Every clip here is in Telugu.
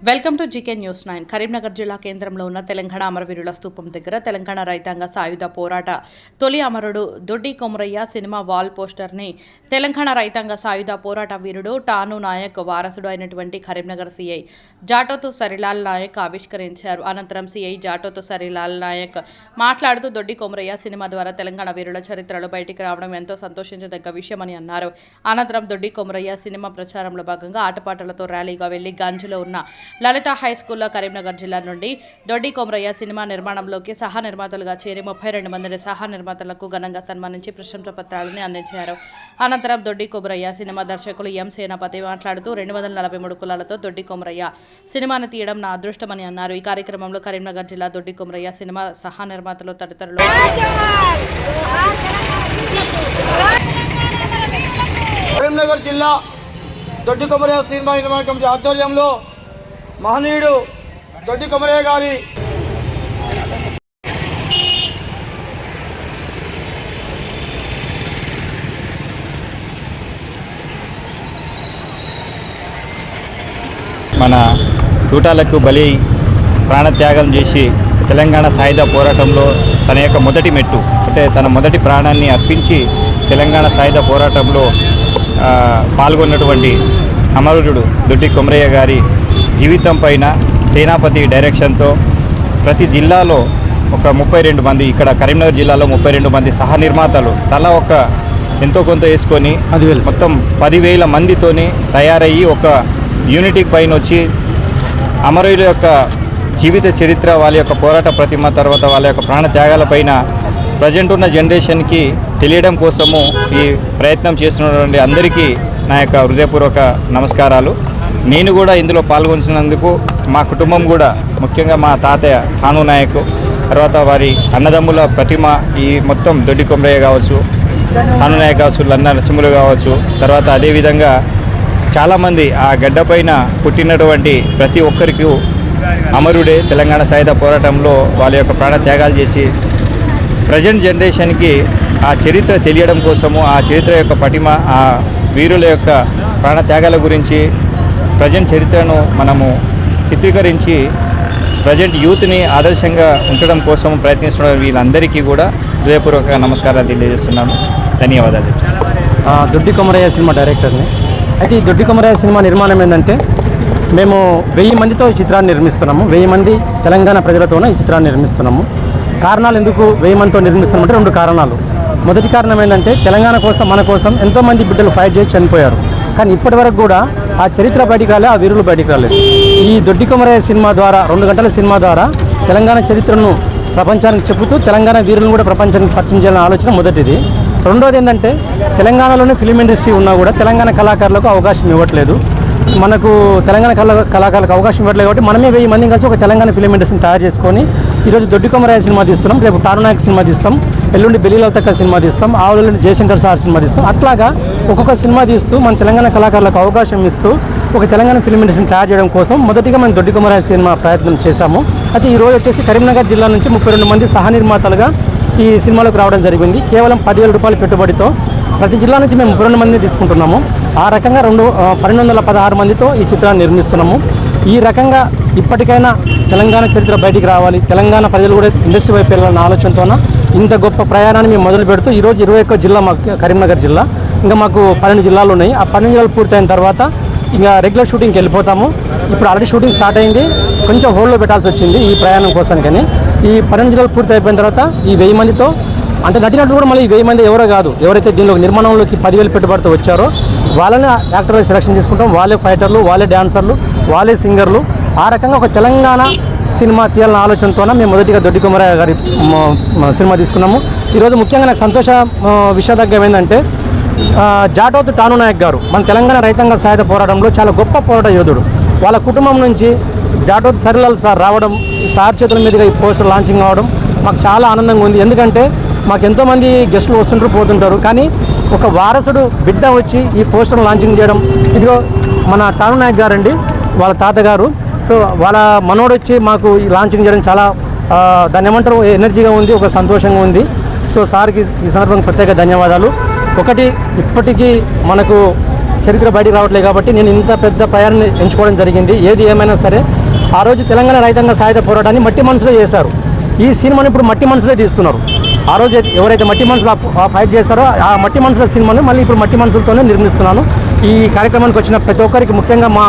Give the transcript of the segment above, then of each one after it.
Welcome to GK news 9. Karimnagar జిల్లా కేంద్రంలో ఉన్న తెలంగాణ అమరవీరుల స్తూపం దగ్గర తెలంగాణ రైతాంగ సాయుధ పోరాట తొలి అమరుడు దొడ్డి కొమరయ్య సినిమా వాల్ పోస్టర్ని తెలంగాణ రైతాంగ సాయుధ పోరాట వీరుడు టాను నాయక్ వారసుడు అయినటువంటి కరీంనగర్ సీఐ జాటోతు సరిలాల్ నాయక్ ఆవిష్కరించారు. అనంతరం సీఐ జాటోతు సరిలాల్ నాయక్ మాట్లాడుతూ దొడ్డి కొమరయ్య సినిమా ద్వారా తెలంగాణ వీరుల చరిత్రలో బయటికి రావడం ఎంతో సంతోషించదగ్గ విషయమని అన్నారు. అనంతరం దొడ్డి కొమరయ్య సినిమా ప్రచారంలో భాగంగా ఆటపాటలతో ర్యాలీగా వెళ్లి గంజులో ఉన్న లలిత హై స్కూల్లో కరీంనగర్ జిల్లా నుండి దొడ్డి కొమరయ్య సినిమా నిర్మాణంలోకి సహా నిర్మాతలుగా చేరి 32 మందిని సహా నిర్మాతలకు ఘనంగా సన్మానించి ప్రశంసా పత్రాలను అందించారు. అనంతరం దొడ్డి కొమరయ్య సినిమా దర్శకులు ఎం సేనాపతి మాట్లాడుతూ 243 కులాలతో దొడ్డి కొమరయ్య సినిమాను తీయడం నా అదృష్టమని అన్నారు. ఈ కార్యక్రమంలో కరీంనగర్ జిల్లా దొడ్డి కొమరయ్య సినిమా సహా నిర్మాతలు తదితరులు కరీంనగర్ జిల్లా దొడ్డి కొమరయ్య సినిమా నిర్మాణ కమిటీ ఆధ్వర్యంలో మహనీయుడు దొడ్డి కొమరయ్య గారి మన తూటాలకు బలి ప్రాణత్యాగం చేసి తెలంగాణ సాయుధ పోరాటంలో తన యొక్క మొదటి మెట్టు అంటే తన మొదటి ప్రాణాన్ని అర్పించి తెలంగాణ సాయుధ పోరాటంలో పాల్గొన్నటువంటి అమరుడు దొడ్డి కొమరయ్య గారి జీవితం పైన సేనాపతి డైరెక్షన్తో ప్రతి జిల్లాలో ఒక 32 మంది, ఇక్కడ కరీంనగర్ జిల్లాలో 32 మంది సహ నిర్మాతలు తలా ఒక ఎంతో కొంత వేసుకొని మొత్తం 10,000 మందితోని తయారయ్యి ఒక యూనిటీ పైన వచ్చి అమరుల యొక్క జీవిత చరిత్ర, వాళ్ళ యొక్క పోరాట ప్రతిమ, తర్వాత వాళ్ళ యొక్క ప్రాణ త్యాగాలపైన ప్రజెంట్ ఉన్న జనరేషన్కి తెలియడం కోసము ఈ ప్రయత్నం చేస్తున్నటువంటి అందరికీ నా యొక్క హృదయపూర్వక నమస్కారాలు. నేను కూడా ఇందులో పాల్గొంచినందుకు మా కుటుంబం కూడా, ముఖ్యంగా మా తాతయ్య ఠాను నాయక్, తర్వాత వారి అన్నదమ్ముల ప్రతిమ, ఈ మొత్తం దొడ్డి కొమరయ్య కావచ్చు, ఠాను నాయక్ కావచ్చు, లన్నా నరసింహులు కావచ్చు, తర్వాత అదేవిధంగా చాలామంది ఆ గడ్డపైన పుట్టినటువంటి ప్రతి ఒక్కరికి అమరుడే తెలంగాణ సాయుధ పోరాటంలో వాళ్ళ యొక్క ప్రాణ త్యాగాలు చేసి ప్రజెంట్ జనరేషన్కి ఆ చరిత్ర తెలియడం కోసము, ఆ చరిత్ర యొక్క పటిమ, ఆ వీరుల యొక్క ప్రాణ త్యాగాల గురించి ప్రజెంట్ చరిత్రను మనము చిత్రీకరించి ప్రజెంట్ యూత్ని ఆదర్శంగా ఉంచడం కోసం ప్రయత్నిస్తున్న వీళ్ళందరికీ కూడా హృదయపూర్వక నమస్కారాలు తెలియజేస్తున్నాను. ధన్యవాదాలు. దొడ్డి కొమరయ్య సినిమా డైరెక్టర్ని. అయితే ఈ దొడ్డి కొమరయ్య సినిమా నిర్మాణం ఏంటంటే, మేము 1000 మందితో ఈ చిత్రాన్ని నిర్మిస్తున్నాము. 1000 మంది తెలంగాణ ప్రజలతోనే ఈ చిత్రాన్ని నిర్మిస్తున్నాము. కారణాలు ఎందుకు 1000 మందితో నిర్మిస్తున్నామంటే 2 కారణాలు. మొదటి కారణం ఏంటంటే, తెలంగాణ కోసం, మన కోసం ఎంతోమంది బిడ్డలు ఫైట్ చేసి చనిపోయారు. కానీ ఇప్పటి వరకు కూడా ఆ చరిత్ర బయటికి రాలేదు, ఆ వీరులు బయటికి రాలేదు. ఈ దొడ్డి కొమరయ్య సినిమా ద్వారా, 2 గంటల సినిమా ద్వారా తెలంగాణ చరిత్రను ప్రపంచానికి చెబుతూ తెలంగాణ వీరులను కూడా ప్రపంచానికి పరిచయం చేయాలనే ఆలోచన మొదటిది. రెండోది ఏంటంటే, తెలంగాణలోనే ఫిలిం ఇండస్ట్రీ ఉన్నా కూడా తెలంగాణ కళాకారులకు అవకాశం ఇవ్వట్లేదు. మనకు తెలంగాణ కళాకారులకు అవకాశం ఇవ్వట్లేదు కాబట్టి మనమే 1000 మందిని కలిసి ఒక తెలంగాణ ఫిలిం ఇండస్ట్రీని తయారు చేసుకొని ఈరోజు దొడ్డి కొమరయ్య సినిమా తీస్తున్నాం, రేపు టాను నాయక్ సినిమా తీస్తాం, ఎల్లుండి బెల్లిలవతక్క సినిమా తీస్తాం, ఆవులెల్లుండి జయశంకర్ సార్ సినిమా తీస్తాం. అట్లాగా ఒక్కొక్క సినిమా తీస్తూ మన తెలంగాణ కళాకారులకు అవకాశం ఇస్తూ ఒక తెలంగాణ ఫిలిం ఇండస్ట్రీని తయారు చేయడం కోసం మొదటిగా మనం దొడ్డి కొమరయ్య సినిమా ప్రయత్నం చేశాము. అయితే ఈరోజు వచ్చేసి కరీంనగర్ జిల్లా నుంచి 32 మంది సహ నిర్మాతలుగా ఈ సినిమాలోకి రావడం జరిగింది. కేవలం 10,000 రూపాయల పెట్టుబడితో ప్రతి జిల్లా నుంచి మేము 32 మందిని తీసుకుంటున్నాము. ఆ రకంగా 1216 మందితో ఈ చిత్రాన్ని నిర్మిస్తున్నాము. ఈ రకంగా ఇప్పటికైనా తెలంగాణ చరిత్ర బయటికి రావాలి, తెలంగాణ ప్రజలు కూడా ఇండస్ట్రీ వైపు వెళ్ళాలన్న ఆలోచనతోన ఇంత గొప్ప ప్రయాణాన్ని మేము మొదలు పెడుతూ ఈరోజు 21 జిల్లా మాకు కరీంనగర్ జిల్లా, ఇంకా మాకు 12 జిల్లాలు ఉన్నాయి. ఆ 12 జిల్లాలు పూర్తయిన తర్వాత ఇంకా రెగ్యులర్ షూటింగ్కి వెళ్ళిపోతాము. ఇప్పుడు ఆల్రెడీ షూటింగ్ స్టార్ట్ అయింది, కొంచెం హోల్డ్లో పెట్టాల్సి వచ్చింది ఈ ప్రయాణం కోసం. కానీ ఈ 12 జిల్లాలు పూర్తి అయిపోయిన తర్వాత ఈ 1000 మందితో, అంటే నటినట్లు కూడా మళ్ళీ 1000 మంది ఎవరో కాదు, ఎవరైతే దీనిలో నిర్మాణంలోకి 10,000 పెట్టుబడితో వచ్చారో వాళ్ళని యాక్టర్లు సెలెక్షన్ చేసుకుంటాం. వాళ్ళే ఫైటర్లు, వాళ్ళే డాన్సర్లు, వాళ్ళే సింగర్లు. ఆ రకంగా ఒక తెలంగాణ సినిమా తీయాలన్న ఆలోచనతోనే మేము మొదటిగా దొడ్డి కొమరయ్య గారి సినిమా తీసుకున్నాము. ఈరోజు ముఖ్యంగా నాకు సంతోష విషయదగ్గం ఏంటంటే, జాటోతు టాను నాయక్ గారు మన తెలంగాణ రైతాంగ సాయుధ పోరాటంలో చాలా గొప్ప పోరాట యోధుడు. వాళ్ళ కుటుంబం నుంచి జాటోతు సరిలాల్ సార్ రావడం, సార్ చేతుల మీదుగా ఈ పోస్టర్ లాంచింగ్ అవ్వడం మాకు చాలా ఆనందంగా ఉంది. ఎందుకంటే మాకు ఎంతోమంది గెస్టులు వస్తుంటారు, పోతుంటారు, కానీ ఒక వారసుడు బిడ్డ వచ్చి ఈ పోస్టర్ లాంచింగ్ చేయడం, ఇదిగో మన టాను నాయక్ గారండి, వాళ్ళ తాతగారు. సో వాళ్ళ మనోడు వచ్చి మాకు ఈ లాంచింగ్ చేయడం చాలా దాన్ని ఏమంటారు, ఎనర్జీగా ఉంది, ఒక సంతోషంగా ఉంది. సో సార్కి ఈ సందర్భంగా ప్రత్యేక ధన్యవాదాలు. ఒకటి, ఇప్పటికీ మనకు చరిత్ర బయటికి రావట్లేదు కాబట్టి నేను ఇంత పెద్ద ప్రయాణాన్ని ఎంచుకోవడం జరిగింది. ఏది ఏమైనా సరే ఆ రోజు తెలంగాణ రైతాంగ సాయుధ పోరాటాన్ని మట్టి మనసులో చేశారు. ఈ సినిమాని ఇప్పుడు మట్టి మనసులో తీస్తున్నారు. ఆ రోజు ఎవరైతే మట్టి మనసులో ఫైట్ చేస్తారో ఆ మట్టి మనసుల సినిమాని మళ్ళీ ఇప్పుడు మట్టి మనసులతోనే నిర్మిస్తున్నాను. ఈ కార్యక్రమానికి వచ్చిన ప్రతి ఒక్కరికి, ముఖ్యంగా మా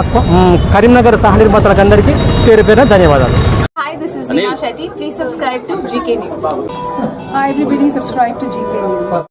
కరీంనగర్ సహ నిర్మాతలకు అందరికీ పేరు పేరున ధన్యవాదాలు. Hi, this is Neha Shetty. Please subscribe to GK News. Hi everybody, subscribe to GK News.